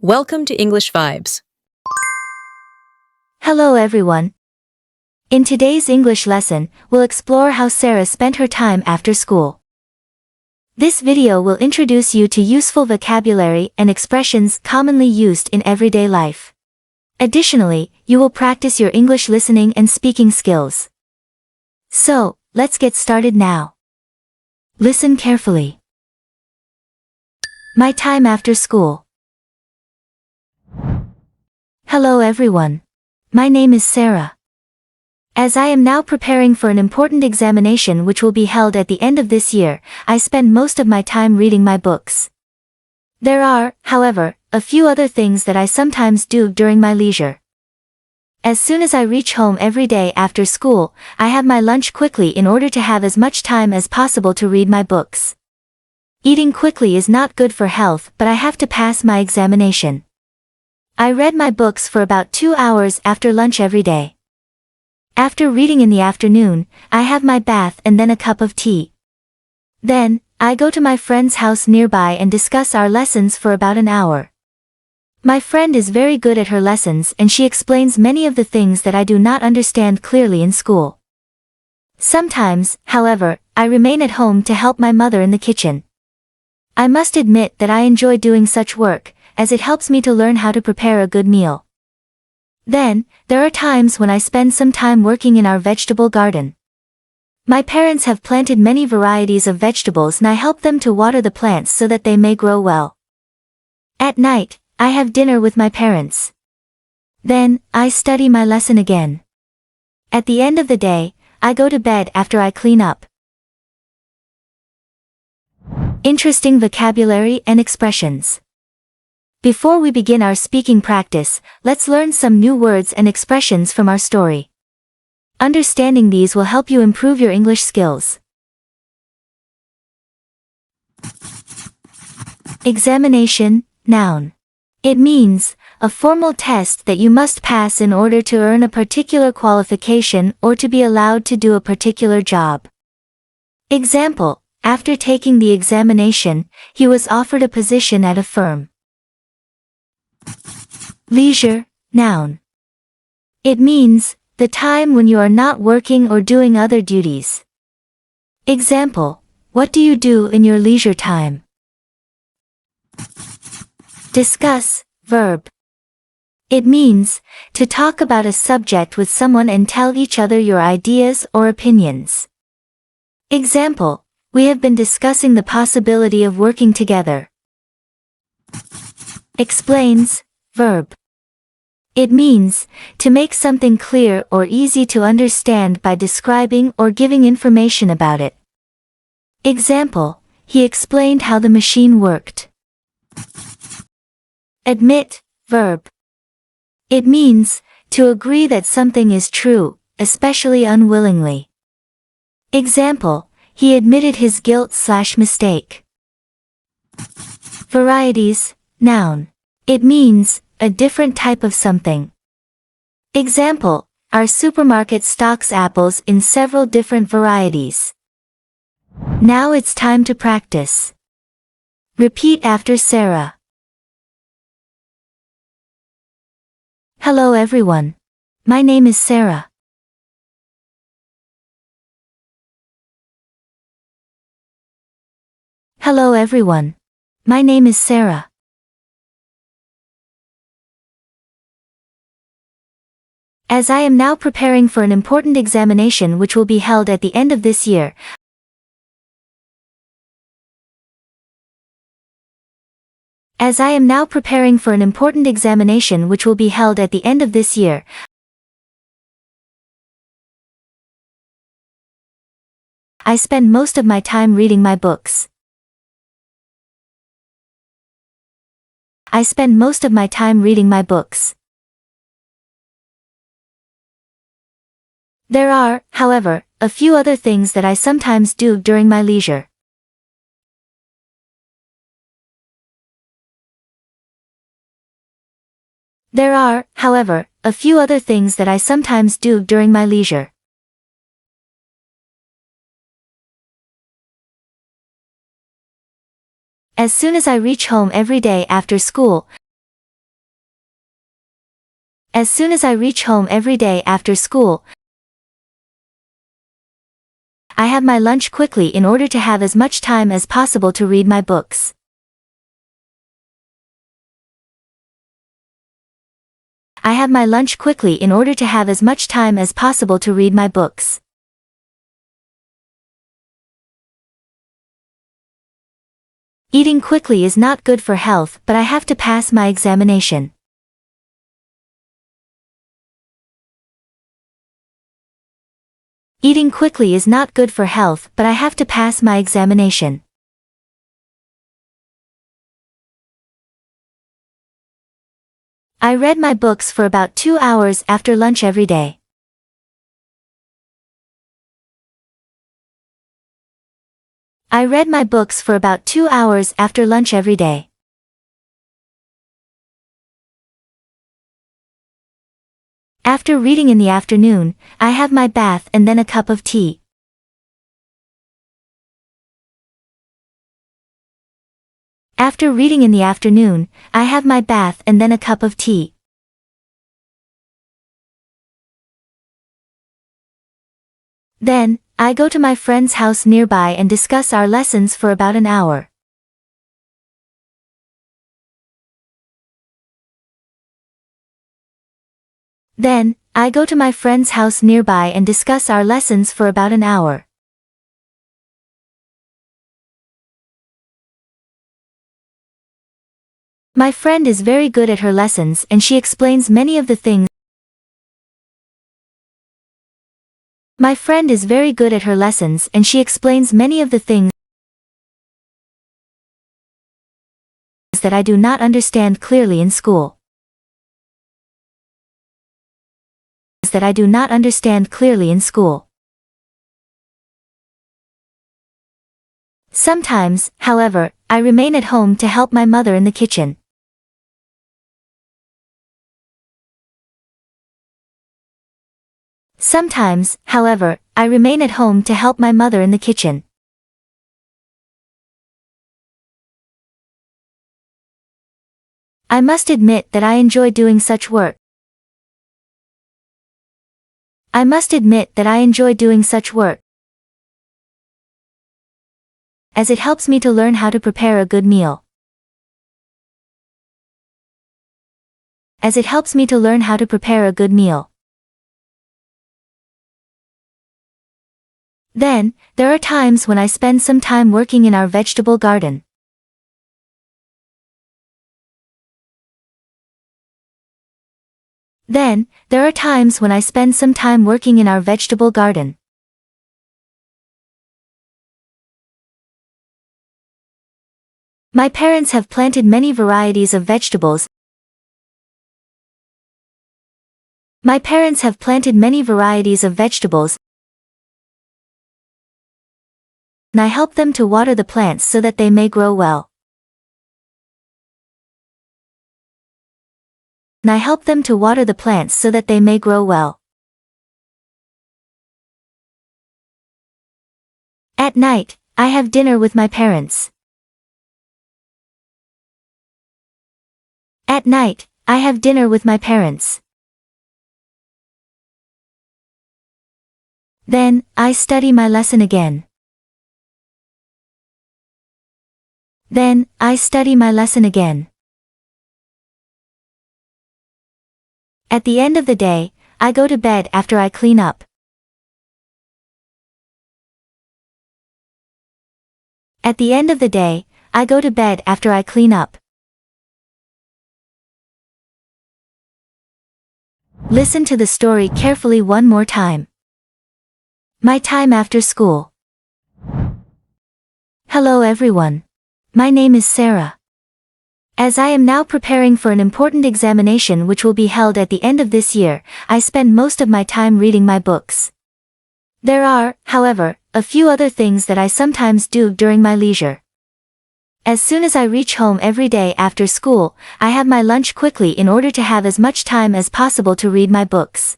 Welcome to English Vibes. Hello everyone. In today's English lesson, we'll explore how Sarah spent her time after school. This video will introduce you to useful vocabulary and expressions commonly used in everyday life. Additionally, you will practice your English listening and speaking skills. So, let's get started now. Listen carefully. My time after school. Hello everyone. My name is Sarah. As I am now preparing for an important examination which will be held at the end of this year, I spend most of my time reading my books. There are, however, a few other things that I sometimes do during my leisure. As soon as I reach home every day after school, I have my lunch quickly in order to have as much time as possible to read my books. Eating quickly is not good for health, but I have to pass my examination. I read my books for about 2 hours after lunch every day. After reading in the afternoon, I have my bath and then a cup of tea. Then, I go to my friend's house nearby and discuss our lessons for about an hour. My friend is very good at her lessons and she explains many of the things that I do not understand clearly in school. Sometimes, however, I remain at home to help my mother in the kitchen. I must admit that I enjoy doing such work, as it helps me to learn how to prepare a good meal. Then, there are times when I spend some time working in our vegetable garden. My parents have planted many varieties of vegetables and I help them to water the plants so that they may grow well. At night, I have dinner with my parents. Then, I study my lesson again. At the end of the day, I go to bed after I clean up. Interesting vocabulary and expressions. Before we begin our speaking practice, let's learn some new words and expressions from our story. Understanding these will help you improve your English skills. Examination, noun. It means a formal test that you must pass in order to earn a particular qualification or to be allowed to do a particular job. Example, after taking the examination, he was offered a position at a firm. Leisure, noun. It means the time when you are not working or doing other duties. Example, what do you do in your leisure time? Discuss, verb. It means to talk about a subject with someone and tell each other your ideas or opinions. Example, we have been discussing the possibility of working together. Explains, verb. It means to make something clear or easy to understand by describing or giving information about it. Example, he explained how the machine worked. Admit, verb. It means to agree that something is true, especially unwillingly. Example, he admitted his guilt/mistake. Varieties, noun. It means a different type of something. Example, our supermarket stocks apples in several different varieties. Now it's time to practice. Repeat after Sarah. Hello everyone. My name is Sarah. Hello everyone. My name is Sarah. As I am now preparing for an important examination which will be held at the end of this year, I spend most of my time reading my books. I spend most of my time reading my books. There are, however, a few other things that I sometimes do during my leisure. There are, however, a few other things that I sometimes do during my leisure. As soon as I reach home every day after school, As soon as I reach home every day after school, I have my lunch quickly in order to have as much time as possible to read my books. I have my lunch quickly in order to have as much time as possible to read my books. Eating quickly is not good for health, but I have to pass my examination. Eating quickly is not good for health, but I have to pass my examination. I read my books for about 2 hours after lunch every day. I read my books for about 2 hours after lunch every day. After reading in the afternoon, I have my bath and then a cup of tea. After reading in the afternoon, I have my bath and then a cup of tea. Then, I go to my friend's house nearby and discuss our lessons for about an hour. Then, I go to my friend's house nearby and discuss our lessons for about an hour. My friend is very good at her lessons and she explains many of the things. My friend is very good at her lessons and she explains many of the things that I do not understand clearly in school. That I do not understand clearly in school. Sometimes, however, I remain at home to help my mother in the kitchen. Sometimes, however, I remain at home to help my mother in the kitchen. I must admit that I enjoy doing such work. I must admit that I enjoy doing such work, as it helps me to learn how to prepare a good meal. As it helps me to learn how to prepare a good meal. Then, there are times when I spend some time working in our vegetable garden. Then, there are times when I spend some time working in our vegetable garden. My parents have planted many varieties of vegetables. My parents have planted many varieties of vegetables, and I help them to water the plants so that they may grow well. And I help them to water the plants so that they may grow well. At night, I have dinner with my parents. At night, I have dinner with my parents. Then, I study my lesson again. Then, I study my lesson again. At the end of the day, I go to bed after I clean up. At the end of the day, I go to bed after I clean up. Listen to the story carefully one more time. My time after school. Hello everyone. My name is Sarah. As I am now preparing for an important examination which will be held at the end of this year, I spend most of my time reading my books. There are, however, a few other things that I sometimes do during my leisure. As soon as I reach home every day after school, I have my lunch quickly in order to have as much time as possible to read my books.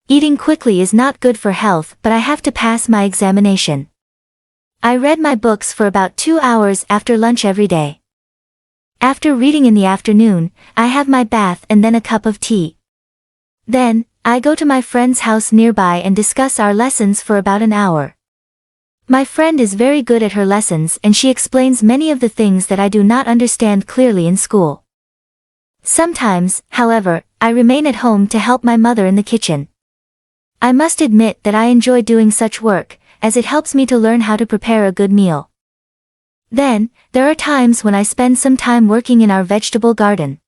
Eating quickly is not good for health, but I have to pass my examination. I read my books for about 2 hours after lunch every day. After reading in the afternoon, I have my bath and then a cup of tea. Then, I go to my friend's house nearby and discuss our lessons for about an hour. My friend is very good at her lessons and she explains many of the things that I do not understand clearly in school. Sometimes, however, I remain at home to help my mother in the kitchen. I must admit that I enjoy doing such work, as it helps me to learn how to prepare a good meal. Then, there are times when I spend some time working in our vegetable garden.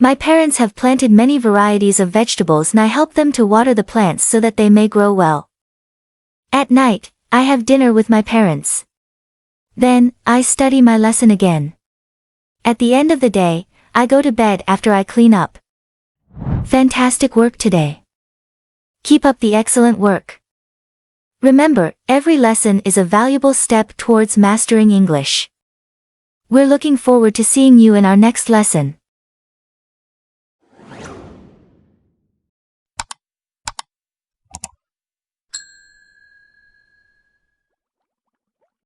My parents have planted many varieties of vegetables and I help them to water the plants so that they may grow well. At night, I have dinner with my parents. Then, I study my lesson again. At the end of the day, I go to bed after I clean up. Fantastic work today. Keep up the excellent work. Remember, every lesson is a valuable step towards mastering English. We're looking forward to seeing you in our next lesson.